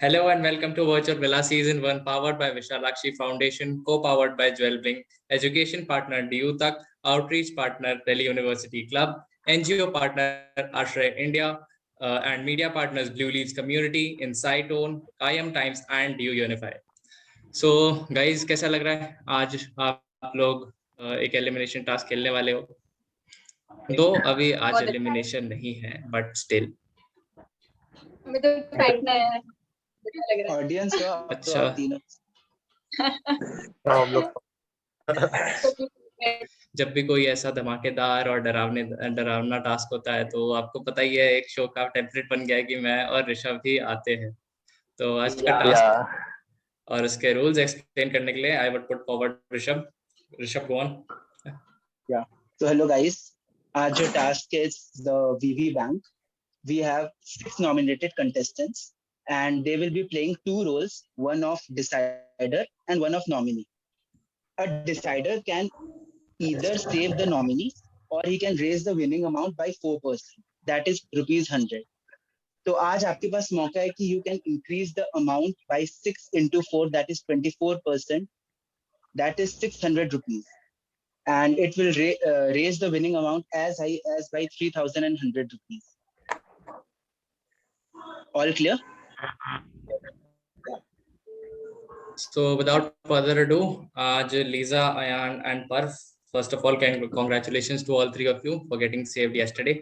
Hello and welcome to Virtual Villa Season 1, powered by Vishalakshi Foundation, co-powered by Jewelbling, education partner DUTAC, outreach partner Delhi University Club, NGO partner Ashray India, and media partners Blue Leaves Community, Insightone, IM Times and DU Unify. So guys, कैसा लग रहा है? आज आप लोग एक elimination task खेलने वाले हो। दो अभी आज एलिमिनेशन नहीं है, बट स्टिल हमें तो बैठना है। ऑडियंस का अच्छा हम लोग जब भी कोई ऐसा धमाकेदार और डरावना टास्क होता है तो आपको पता ही है, एक शो का टेम्पलेट बन गया है कि मैं और ऋषभ ही आते हैं। तो आज का टास्क और उसके रूल्स एक्सप्लेन करने के लिए I would put forward Rishabh go on. या तो हेलो गाइस, आज जो task is the VV bank. We have 6 nominated contestants and they will be playing 2 roles, one of decider and one of nominee. A decider can either save the nominee or he can raise the winning amount by 4%, that is ₹100. तो आज आपके पास मौका है कि you can increase the amount by 6 into 4, that is 24%, that is ₹600, and it will raise the winning amount as high as by ₹3,100. All clear? So without further ado, आज Lisa, Ayan and Parv, first of all congratulations to all three of you for getting saved yesterday.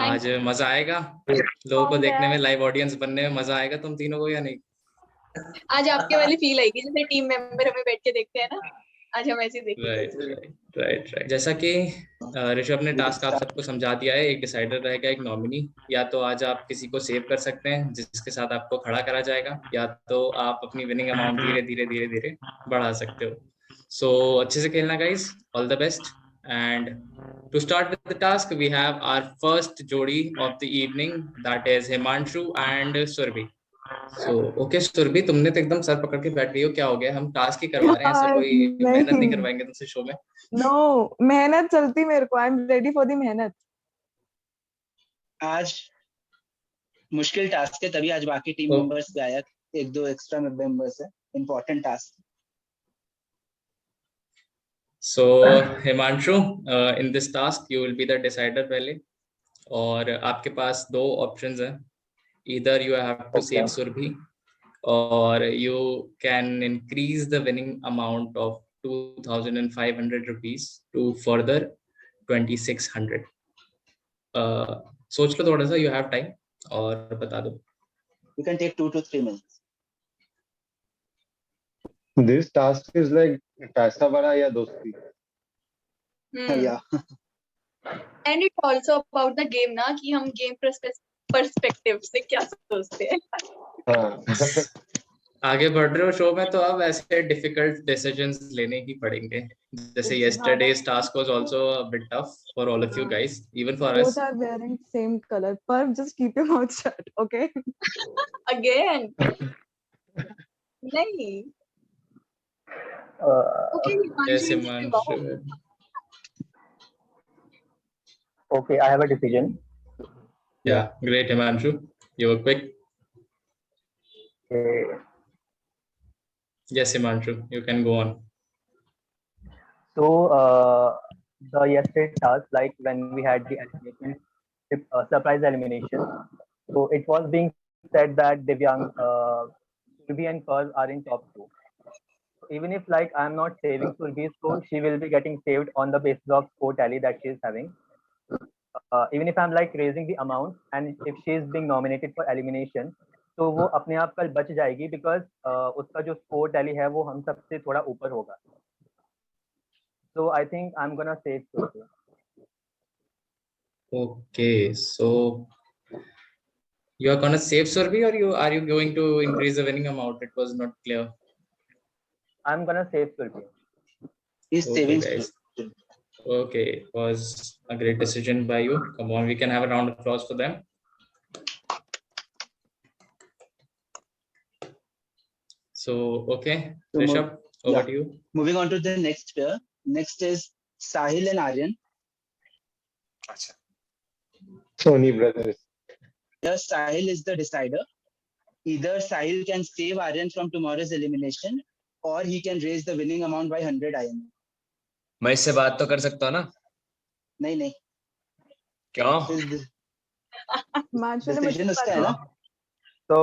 आज मजा आएगा लोगों को देखने में, live audience बनने में मजा आएगा तुम तीनों को या नहीं? आज आपके वाली फील आएगी जैसे टीम मेंबर हमें बैठ के देखते हैं ना, आज हम ऐसे देखेंगे। राइट। जैसा कि ऋषभ ने टास्क आप सबको समझा दिया है, एक डिसाइडर रहेगा, एक नॉमिनी। या तो आज आप किसी को सेव कर सकते हैं जिसके साथ आपको खड़ा करा जाएगा, या तो आप अपनी विनिंग अमाउंट धीरे बढ़ा सकते हो। सो अच्छे से खेलना guys, all the best. And to start with the task, we have our first jodi of the evening, that is Himanshu and Surbi. So okay Surbi, तुमने तो एकदम सर पकड़ के बैठ गई हो, क्या हो गया? हम टास्क ही करवा रहे हैं, ऐसा कोई मेहनत नहीं करवाएंगे तुमसे शो में। नो, मेहनत चलती मेरे को, I am ready for the मेहनत। आज मुश्किल टास्क है, तभी आज बाकी टीम मेंबर्स भी आया, एक दो एक्स्ट्रा मेंबर्स है, important task. So Himanshu, in this task you will be the decider पहले, और आपके पास दो ऑप्शंस हैं, either you have to save Surbi or you can increase the winning amount of 2,500 rupees to further 2,600. सोच लो थोड़ा सा, you have time, और बता दो। You can take 2 to 3 minutes. This task is like पैसा बड़ा या दोस्ती। Yeah. And it's also about the game ना, कि हम गेम पर्सपेक्टिव से क्या सोचते हैं। आगे बढ़ रहे हो शो में तो अब ऐसे डिफिकल्ट डिसीजंस लेने ही पड़ेंगे, जैसे yesterday's task was also a bit tough for all of you guys, even for us. Both are wearing same color, but just keep your mouth shut, okay? Again. नहीं। Okay, Yes, Himanshu. Okay, I have a decision. Yeah, great Himanshu, you were quick. Okay. Yes Himanshu, you can go on. So the yesterday task, like when we had the elimination, surprise elimination, so it was being said that Divyang, Surbi and Pearl are in top 2. Even if like I am not saving Surbi, so she will be getting saved on the basis of score tally that she is having. Even if I'm like raising the amount and if she is being nominated for elimination, तो वो अपने आप कल बच जाएगी, because उसका जो score tally है वो हम सबसे थोड़ा ऊपर होगा। So I think I'm gonna save Surbi. Okay, so you are gonna save Surbi, or are you going to increase the winning amount? It was not clear. I'm gonna save Surbi. He's Okay, saving. guys. Okay, it was a great decision by you. Come on, we can have a round of applause for them. So okay, Rishabh, over to you. Moving on to the next pair. Next is Sahil and Aryan. Sony brothers. Here Sahil is the decider either Sahil can save Aryan from tomorrow's elimination, or he can raise the winning amount by 100 INR. मैं इससे बात तो कर सकता हूँ ना? नहीं नहीं, क्यों? मैच में डिसीजन उसका है ना. तो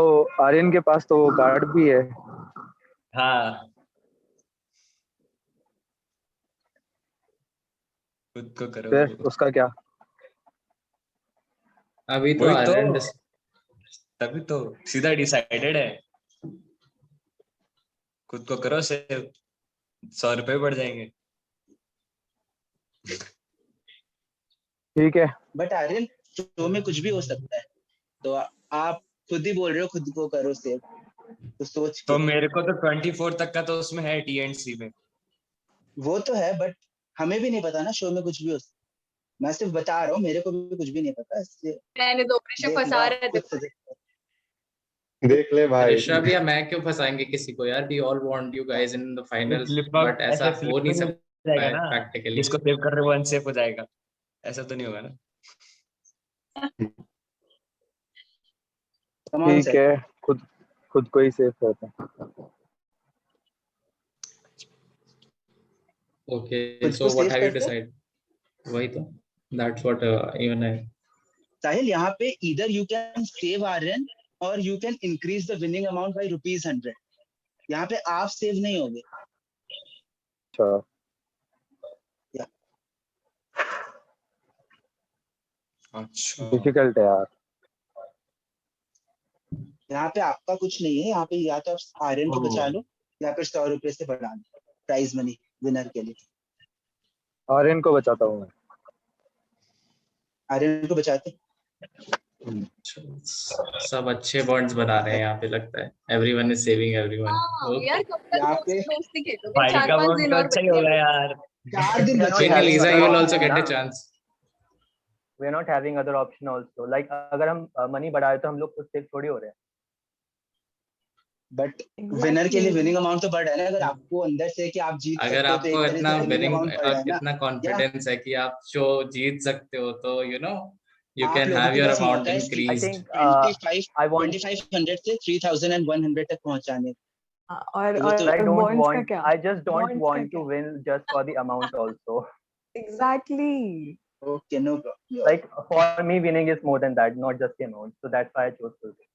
आर्यन के पास तो वो कार्ड भी है. हाँ, खुद को करो. फिर उसका क्या? अभी तो वही तो, आर्यन तभी तो सीधा डिसाइडेड है. खुद को करो से 100 रुपए बढ़ जाएंगे. ठीक है. बट आर्यन, शो में कुछ भी हो सकता है, तो आप खुद ही बोल रहे हो खुद को करो सेव, तो सोच तो के. मेरे को तो 24 तक का तो उसमें है T&C में. वो तो है, बट हमें भी नहीं पता ना, शो में कुछ भी हो सकता है. मैं सिर्फ बता रहा हूँ, मेरे को भी कुछ भी नहीं पता, इसलिए रहने दो, ऋषभ देख लो, फंसा आप रहे खुद थे. suggest करो. देख ले भाई. ऋषभ या मैं क्यों फंसाएंगे किसी को यार? We all want you guys in the finals, but ऐसा ऐसे हो नहीं flip सकता जाएगा है ना, प्रैक्टिकली. जिसको सेव कर रहे हो वो अनसेफ हो जाएगा. ऐसा तो नहीं होगा ना? Come on, ठीक sir. है, खुद को ही सेव करते हैं. ओके, खुद सो को व्हाट सेव हैव यू करते हैं. डिसाइड? वही तो, दैट्स व्हाट इवन आई. साहिल, यहाँ पे either you can save Aryan or you can increase the winning amount by ₹100. यहाँ पे आप सेव नहीं होगे. अच्छा. अच्छा, डिफिकल्ट है यार. यहाँ पे आपका कुछ नहीं है. यहाँ पे या तो आप आर्यन को बचा लो, या फिर 100 रुपए से बढ़ा लो प्राइज मनी विनर के लिए. आर्यन को बचाता हूँ मैं. आर्यन को बचाते. सब अच्छे बॉन्ड्स बना रहे हैं यहाँ पे, लगता है एवरीवन इज सेविंग एवरीवन. हाँ ओके, यार, कब तक यहाँ पे दोस्ती खेलोगे? भाई का 4-5 वोट दिन तो और अच्छा ही बचे होगा हैं. यार. 4 दिन We are not बचे. having Lisa, other you will also option get a ना. chance. We are not having other option also. Like अगर हम मनी बढ़ाए तो हम लोग खुद सेव थोड़ी हो रहे हैं. बट विनर के लिए विनिंग अमाउंट तो बढ़ रहा है ना. अगर आपको अंदर से कि आप जीत अगर सकते हो, तो एक आपको तरह इतना से विनिंग विनिंग, अमाउंट बढ़ रहा है ना. इतना कॉन्फिडेंस है कि आप शो जीत सकते हो, तो यू नो यू आप कैन लोगों हैव के योर पास अमाउंट मौका है I increased. think 25 I want 2500 से 3100 तक पहुंचाने. और वो तो I don't bonds का want क्या? I just don't Bonds का want to क्या? win just for the amount also. Exactly. Okay, no problem. Like for me winning is more than that, not just the amount. So that's why I chose to win.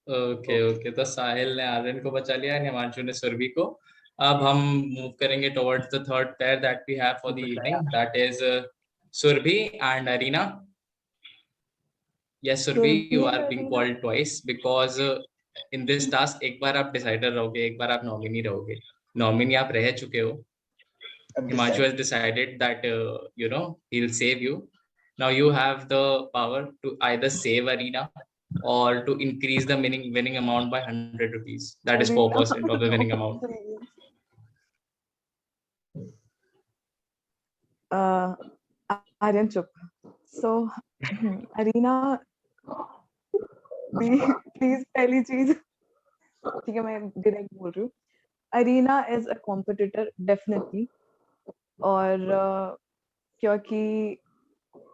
Okay okay, तो साहिल ने आर्यन को बचा लिया, हिमांशु ने सुरभि को. अब हम move करेंगे towards the third pair that we have for the evening, that is Surbhi and Arina. Yes, Surbhi, you are being called twice because in this task एक बार आप decider रहोगे, एक बार आप nominee रहोगे. Nominee आप रह चुके हो. Himanshu has decided that you know he'll save you. Now you have the power to either save Arena or to increase the winning amount by 100 rupees. That is 4% of the winning amount. Aryan चुप. So Arena, please पहली चीज, ठीक है, मैं direct बोल रही हूँ. Arena is a competitor definitely, और क्योंकि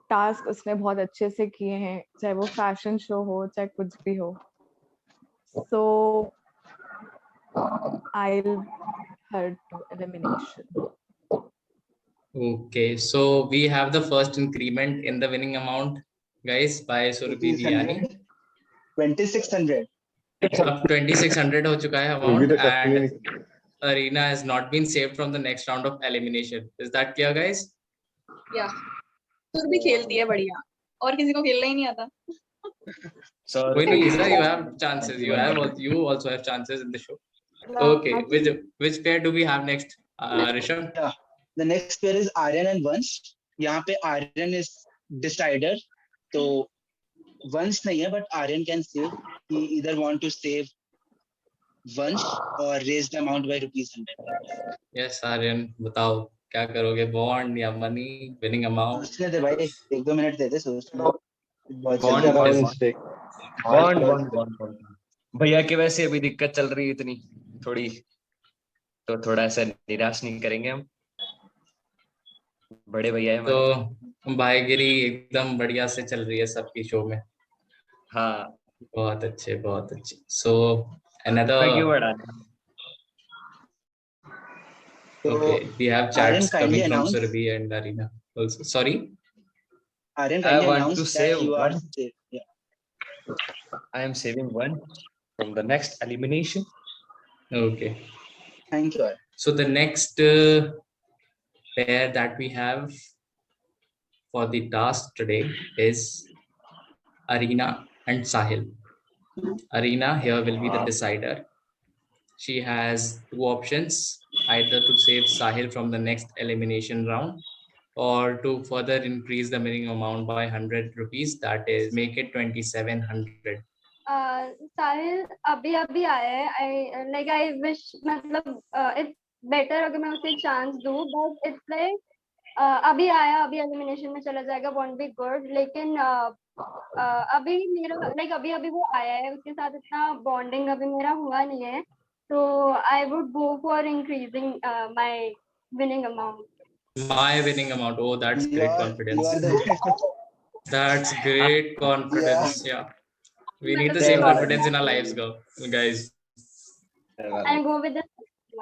टास्क उसने बहुत अच्छे से किए हैं, चाहे वो फैशन शो हो, चाहे कुछ भी हो. So I'll her to elimination. Okay, so we have the first increment in the winning amount, guys, by Surbhi Diani. 2600. अब 2600 हो चुका है वो भी amount, तो कभी and नहीं. Arena has not been saved from the next round of elimination. Is that clear, guys? या तुर भी खेलती है बढ़िया, और किसी को खेलना ही नहीं आता. So Wait, Lisa, you have chances. You also have chances in the show. Okay, which pair do we have next? Rishabh? Yeah, the next pair is Aryan and Vansh. यहाँ पे Aryan is decider, तो Vansh नहीं है, but Aryan can save. He either want to save Vansh or raise the amount by ₹100. Yes, Aryan, बताओ क्या करोगे? Bond या money, winning amount? सोचने दे भाई, 1-2 मिनट दे दे सोचने. बहुत Bond जल्दी. Around is- stake. बॉन्ड भैया की वैसे अभी दिक्कत चल रही है इतनी थोड़ी, तो थोड़ा ऐसा निराश नहीं करेंगे हम. बड़े भैया है हमारे. तो भाईगिरी एकदम बढ़िया से चल रही है सबकी शो में. हाँ, बहुत अच्छे, बहुत अच्छे. So मैं क्यों another. बढ़ाने? So Okay, we have Aryan chats kindly coming from announce. Surabhi and Arina also. Sorry. Aryan I kindly want to announce save that you are one. safe. Yeah. I am saving one from the next elimination. Okay. Thank you. Aryan. So the next pair that we have for the task today is Arina and Sahil. Arina here will be the decider. She has two options, either to save Sahil from the next elimination round or to further increase the minimum amount by 100 rupees, that is make it 2700. साहिल अभी अभी आया है. I wish मतलब it's better अगर मैं उसे chance दूं, but it's like अभी आया, अभी एलिमिनेशन में चला जाएगा, वोंट बी गुड. लेकिन अभी मेरा अभी अभी वो आया है, उसके साथ इतना बॉन्डिंग अभी मेरा हुआ नहीं है. तो I would go for increasing my winning amount. My winning amount. Oh, that's You great are confidence. the That's great confidence. Yeah. We need the same confidence in our lives, guys. I'll go with the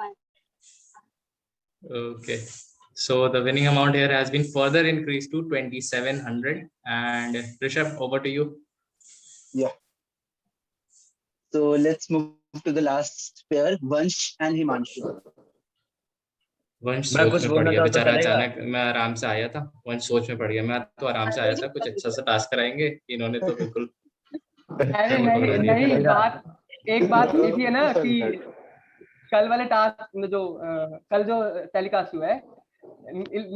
one. Okay. So the winning amount here has been further increased to 2700. And Rishabh, over to you. Yeah. So let's move to the last pair, Vansh and Himanshu. वंश मैं सोच कुछ में पड़ बोलना गया चाहूँ तो बेचारा. चलेगा? अचानक मैं आराम से आया था, वंश सोच में पड़ गया. मैं तो आराम से आया था, कुछ अच्छा सा टास्क कराएंगे. इन्होंने तो बिल्कुल. अरे नहीं नहीं, एक बात ये भी है ना कि कल वाले टास्क में जो कल जो टेलीकास्ट हुआ है,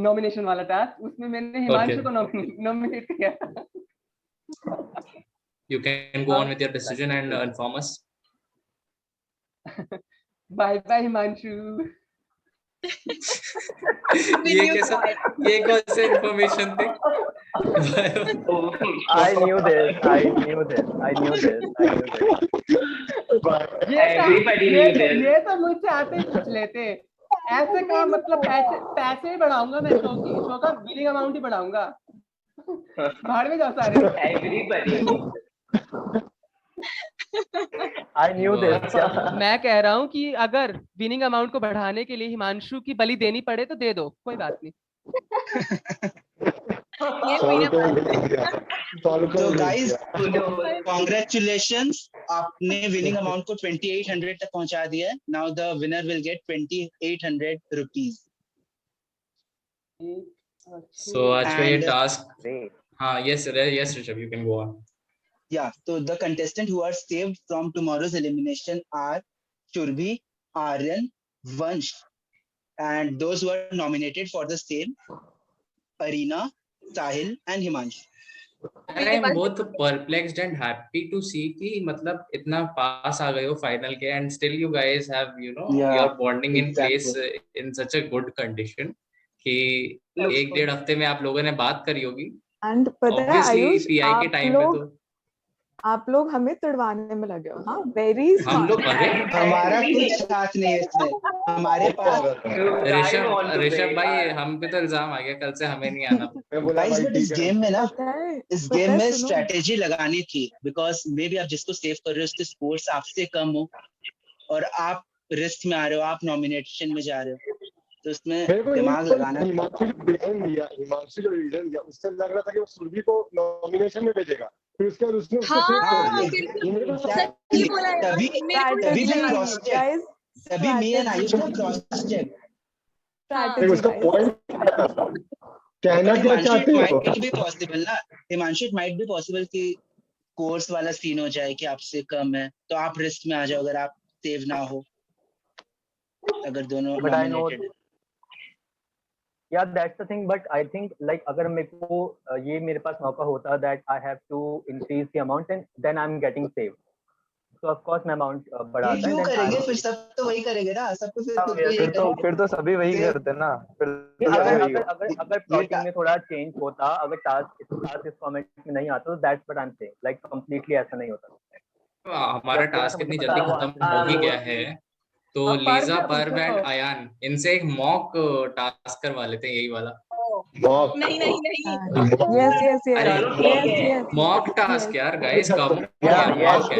नॉमिनेशन वाला टास्क, उसमें मैंने हिमांशु को नॉमिनेट किया था. You can go on with your decision and inform us. Bye bye Himanshu. ये कौन से इंफॉर्मेशन थे? I knew this. ये तो मुझसे आते ही पूछ लेते. ऐसे का मतलब पैसे ही बढ़ाऊंगा मैं. शो का बिलिंग अमाउंट ही बढ़ाऊंगा. बाहर में जाओ सारे. I knew this. मैं कह रहा हूँ कि अगर विनिंग अमाउंट को बढ़ाने के लिए हिमांशु की बलि देनी पड़े तो दे दो, कोई बात नहीं. So guys, congratulations, आपने विनिंग अमाउंट को 2800 तक पहुंचा दिया है. Now the winner will get 2800 rupees. So आज का ये टास्क. हाँ, yes Rishabh, you can go on. Yeah, so the contestants who are saved from tomorrow's elimination are Surbhi, Aryan, Vansh, and those who are nominated for the same, Arina, Sahil, and Himanshu. I am both perplexed and happy to see कि मतलब इतना पास आ गए हो final के, and still you guys have your bonding in place in such a good condition कि 1-1.5 हफ्ते में आप लोगों ने बात करी होगी. And पता है आयुष, PI के टाइम पे तो आप लोग हमें तड़वाने में लगे हो. हाँ, वेरी हम लोग हमारा कुछ हाथ नहीं है इसमें. हमारे पास ऋषभ भाई, हम पे तो इल्जाम आ गया कल से हमें नहीं आना. गाइस, बट इस गेम में ना, इस गेम में स्ट्रेटेजी लगानी थी, बिकॉज मे बी आप जिसको सेव कर रहे हो उसके स्कोर्स आपसे कम हो और आप रिस्क में आ रहे हो, आप नॉमिनेशन में जा रहे हो, तो उसमें दिमाग लगाना. हिमांशु जो रीजन दिया उससे लग रहा था कि वो सुरभि को नॉमिनेशन में भेजेगा, फिर उसके बाद उसने तभी मी एंड आयुष ने क्रॉस चेक. उसका पॉइंट कहना क्या चाहते हो? इट भी पॉसिबल ना, Himanshu, it might be possible कि कोर्स वाला सीन हो जाए कि आपसे कम है तो आप रिस्क में आ जाओ अगर आप सेव ना हो, अगर दोनों nominated. Yeah, that's the thing. But I think like अगर मेरे को ये मेरे पास मौका होता that I have to increase the amount and then I'm getting saved. So of course मैं amount बढ़ाता. क्यों करेंगे? फिर सब तो वही करेंगे ना, सबको फिर तो सभी वही करते ना. अगर प्लॉटिंग में थोड़ा चेंज होता, अगर टास्क इस फॉर्मेट में नहीं आता तो that's what I'm saying. Like completely ऐसा नहीं होता. हमारा टास्क इतनी जल्दी खत्म हो ही गया है तो लीजा, पर्व एंड अयान, इनसे एक मॉक टास्क करवा लेते हैं, यही वाला. मॉक नहीं नहीं नहीं Yes, yes, yes. अरे Yes, yes. मॉक टास्क यार गाइस, कम Yeah, मॉक है।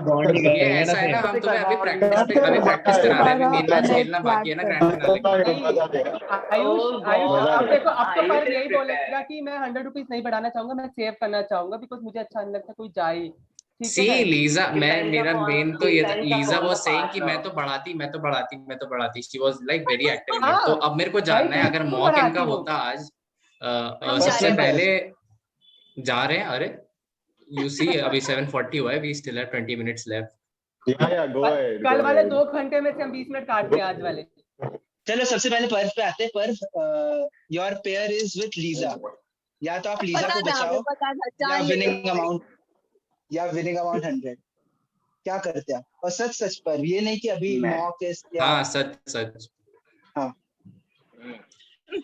बॉन्ड ये करेंगे ना ऐसा है फिर। ना, हम तुम्हें अभी प्रैक्टिस करा रहे हैं, अभी मेन मैच खेलना बाकी है ना ग्रैंड फिनाले का। आयुष आयुष अब देखो, अब तो पर यही बोलेगा कि मैं 100 रुपीज नहीं बढ़ाना चाहूंगा, मैं सेव करना चाहूंगा बिकॉज मुझे अच्छा नहीं लगता कोई जाए। ठीक सी है लीजा, मेरा मेन तो ये था, लीजा वाज सेइंग कि मैं तो बढ़ाती, she was like very active in it. तो अब मेरे को जानना है, अगर मॉक इनका होता आज हम सबसे जा रहे हैं। पहले जा रहे हैं। अरे यू सी अभी 7:40 हुआ है, we still have 20 minutes left. Go ahead. कल वाले 2 घंटे में से हम 20 मिनट काटते हैं आज वाले। चलो सबसे पहले पर्व पे आते हैं। पर्व, your pair is with Lisa. या तो आप लीजा पता को था, बचाओ हमें पता था, या जान विनिंग लेते अमाउंट 100। क्या करते हैं? और सच पर ये नहीं कि अभी मॉक इज या हाँ सच। हाँ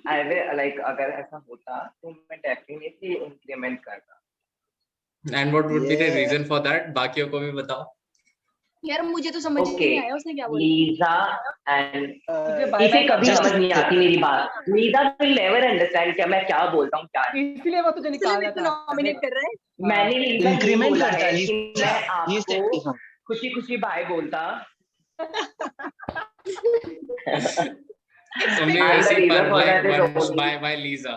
आई विल लाइक, अगर ऐसा होता तो मैं डेफिनेटली इंक्रीमेंट करता। And what would be the reason for that, बाकियों को भी बताओ। यार मुझे तो समझ ही नहीं आया उसने क्या बोला। लीजा एंड तुझे बाय इसे बाय कभी just- समझ नहीं आती मेरी बात। लीजा विल नेवर अंडरस्टैंड क्या मैं क्या बोलता हूँ क्या नहीं। इसलिए वो तुझे इसलिए निकाला मेरे को था। नॉमिनेट कर रहा है। मैंने लीजा को इंक्रीमेंट बोला करता है है कि मैं ये आपको खुशी खुशी बाय बोलता। तुमने I'm the वैसे ही reason पर for that is like only- bye Liza.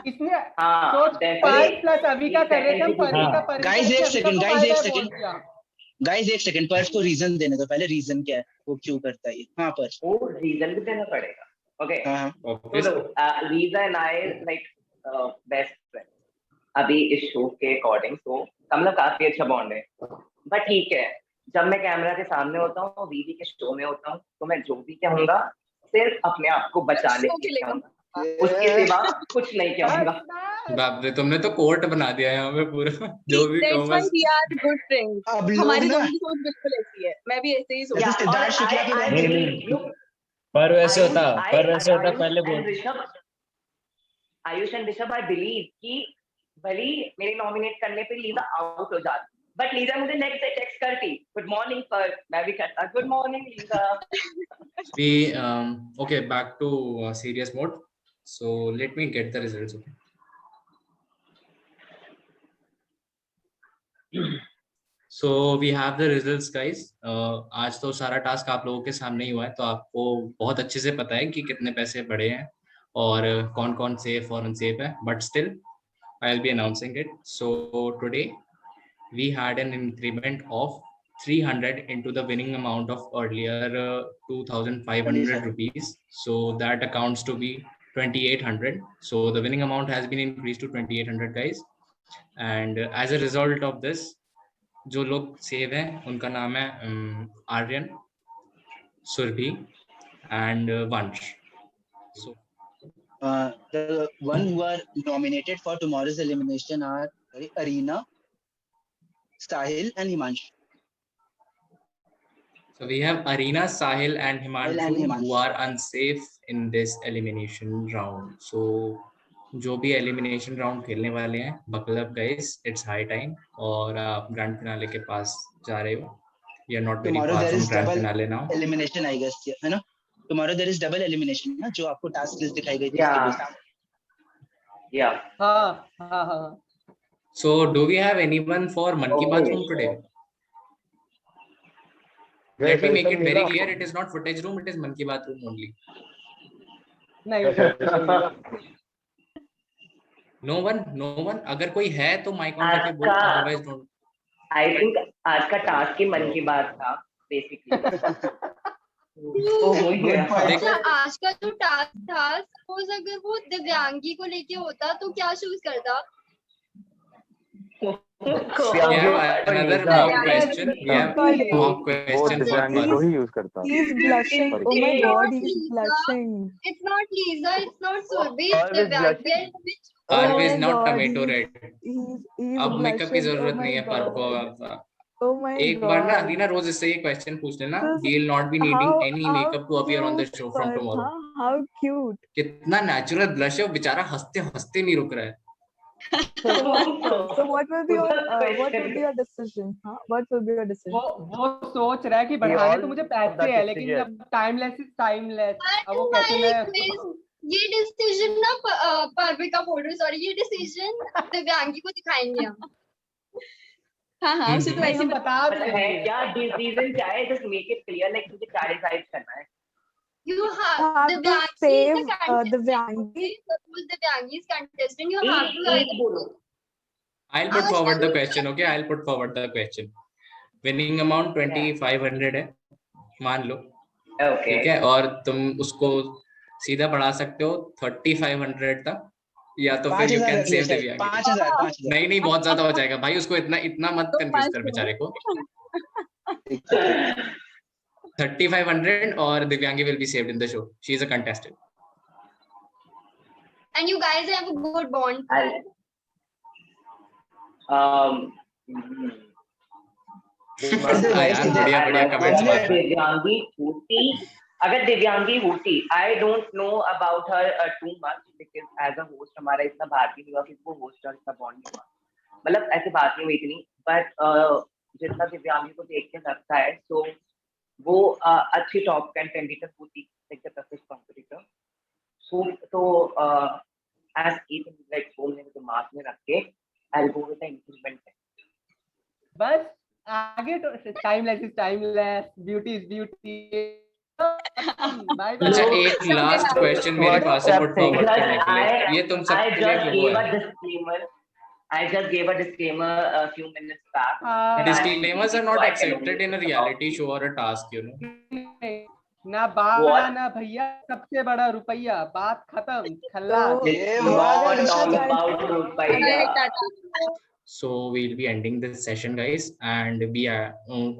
इसने हाँ, सोच definitely. 5 प्लस अभी का कर रहे थे हम, परवी का परवी Guys, का एक अभी second, को guys, bye एक bye second. बोल दिया। गाइस एक सेकंड, पर्व को रीजन देने दो पहले। रीजन क्या है, वो क्यों करता है ये? हाँ पर्व। वो रीजन भी देना पड़ेगा। ओके, हाँ तो Lisa and I like best friend अभी इस शो के अकॉर्डिंग, तो हम लोग काफी अच्छा बॉन्ड है। बट ठीक है, जब मैं कैमरा के सामने होता हूँ, वीवी के शो में होता हूँ, तो मैं जो भी कहूंगा सिर्फ अपने आप को बचाने शो के के लिए लिए कहूंगा, उसके सिवा कुछ नहीं कहूंगा। बाप रे, तुमने तो कोर्ट बना दिया है यहाँ पे पूरा। जो भी That's कहूँगा। why we are good friends. अब लोग हमारी ना दोनों की सोच बिल्कुल ऐसी है, मैं भी ऐसे ही सोचती जैसे हूँ। सिद्धार्थ शुक्ला की बात नहीं, पर वैसे होता पहले बोल। Ayush and Rishabh, I believe कि भले मेरे नॉमिनेट करने पे लीजा आउट हो जाती, बट लीजा मुझे नेक्स्ट डे टेक्स्ट करती, गुड मॉर्निंग पर, मैं भी कहता good morning Lisa. We okay, back to serious mode. So let me get the results. Okay. So we have the results, guys. आज तो सारा टास्क आप लोगों के सामने ही हुआ है, तो आपको बहुत अच्छे से पता है कि कितने पैसे बढ़े हैं और कौन कौन सेफ और अनसेफ है. But still, I'll be announcing it. So today we had an increment of 300 into the winning amount of earlier 2,500 rupees. So that accounts to be 2,800. So the winning amount has been increased to 2,800, guys. And as a result of this, जो लोग save हैं उनका नाम है Aryan, Surabhi and वंश. So the one who are nominated for tomorrow's elimination are Arina, Sahil and Himanshu. So we have Arina, Sahil and Himanshu who are unsafe in this elimination round. So जो भी elimination round खेलने वाले हैं, buckle up guys, it's high time. और आप grand finale के पास जा रहे हो. We are not very Tomorrow far there from is grand double finale now. elimination, I guess, है ना? Tomorrow there is double elimination ना, जो आपको task list दिखाई गई थी। Yeah. हाँ। So do we have anyone for Monkey Bathroom today? Let me make it very clear, it is not footage room, it is Monkey Bathroom only. नहीं, No one. अगर कोई है तो माइक ऑन करके बोल, otherwise don't. I think आज का task ही मन की बात था बेसिकली। अच्छा, आज का जो टास्क था, सपोज अगर वो दिव्यांगी को लेके होता तो क्या चूज करता? We have another mock question. We have mock question for दिव्यांगी को ही यूज करता। He's blushing. Oh my God, he's blushing. It's not Lisa, it's not Surbhi, Always it's Divyanggi. Always Oh my not God, tomato red. He's अब makeup की blushing. जरूरत Oh नहीं है my पर को। God. Oh my एक बार ना God. Arena रोज इससे ये क्वेश्चन पूछ लेना. This- He will not be needing How- any how makeup to appear on the cute, show from पर, tomorrow. हाँ, how cute. कितना नेचुरल ब्लश है, वो बेचारा हंसते हंसते नहीं रुक रहा है. So what will be your decision? हाँ, what will be your decision? वो सोच रहा है कि बढ़ाने तो मुझे पैसे है, लेकिन जब टाइमलेस इज टाइमलेस, अब वो कैसे मैं ये डिसीजन ना परवी का बोल रही, सॉरी, ये डिसीजन दिव्यांगी को दिखाएंगे हम। हाँ उसे तो नहीं, ऐसे हम बता पता है देंगे। क्या डिसीजन क्या है, just make it clear, like तुझे क्या डिसाइड करना है। You have have to Divyangi save is the contestant. Divyangi. Suppose Divyangi is contestant, you have to एक बोलो। I'll put आज forward the तक- question. Okay, I'll put forward the question. Winning amount 2500 है, मान लो, okay ठीक है, और तुम उसको सीधा बढ़ा सकते हो 3500 तक, या तो फिर यू 5000 कैन रख लो सेव सर, दिव्यांगी। 5000 5000। नहीं बहुत ज्यादा हो जाएगा भाई, उसको इतना इतना मत तो कंफ्यूज 5 कर बेचारे को। ठीक है, ठीक है। 3500 और दिव्यांगी will be saved in the show. She is a contestant. and you guys have a good bond. हाँ यार, बढ़िया बढ़िया कमेंट्स मार रहे हैं। दिव्यांगी होती, अगर दिव्यांगी होती, I don't know about her too much, because as a host हमारा इतना बात नहीं हुआ कि वो होस्ट और इतना बॉन्ड नहीं हुआ, मतलब ऐसी बात नहीं हुई इतनी, बट जितना दिव्यांगी को देख के लगता है, तो वो अच्छी टॉप कंटेंडर होती, लाइक द टफेस्ट कॉम्पिटिटर। सो तो एज कीपिंग लाइक वो मेरे दिमाग में रख के I will go with the increment. बस आगे तो timeless is timeless, beauty is beauty. Bye अच्छा, बाय। एक लास्ट क्वेश्चन मेरे पास है पुट फॉरवर्ड करने के लिए, ये तुम सबके लिए एक वो है। I just gave a disclaimer a few minutes back. Disclaimers are not accepted in a reality show or a task, you know. ना बाड़ा ना भैया, सबसे बड़ा रुपया, बात खत्म, खल्लास। So we'll be ending this session, guys, and we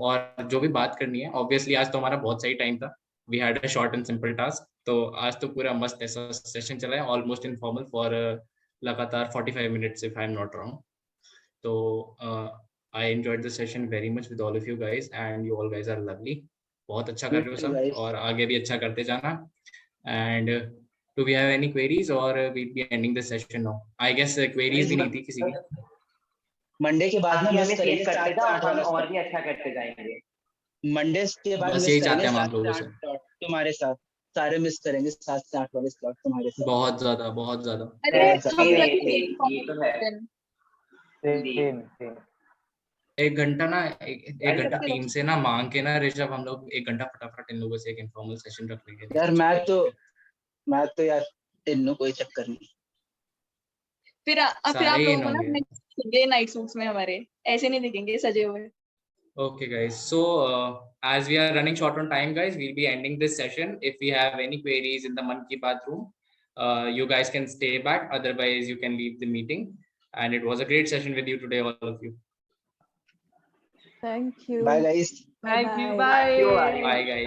और जो भी बात करनी है, obviously आज तो हमारा बहुत सही टाइम था, we had a short and simple task, तो आज तो पूरा मस्त ऐसा सेशन चला है, almost informal for लगातार 45 minutes if I'm not wrong. तो I enjoyed the session very much with all of you guys, and you all guys are lovely. बहुत अच्छा कर रहे हो सब, और आगे भी अच्छा करते जाना. And do we have any queries or we'll be ending the session now? I guess queries भी नहीं थी किसी की. मंडे के बाद में मिस करेंगे 7 से 8 वाला और भी अच्छा करते जाएंगे। मंडे के बाद बस मिस यही करेंगे चाहते हैं हम 7 आप लोगों से से. 8 slot तुम्हारे साथ, सारे मिस करेंगे 7 से 8 वाले स्लॉट तुम्हारे साथ। बहुत ज्यादा बहुत ज्यादा. अरे ये तो है। एक घंटा ना, एक घंटा टीम से ना मांग के ना ऋषभ, हम लोग एक घंटा फटाफट इन लोगों से एक इनफॉर्मल सेशन रख लेंगे यार। मैं तो यार इन्हों कोई चक्कर नहीं। फिर आप लोगों को ना दिखेंगे नाइट सूट्स में हमारे, ऐसे नहीं दिखेंगे सजे हुए. Okay guys, so as we are running short on time, guys, we'll be ending this session. If we have any queries in the Mann Ki Baat room, you guys can stay back, otherwise you can leave the meeting. And it was a great session with you today, all of you. Thank you. Bye guys. Thank you. Bye. Bye guys.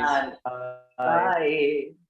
Bye.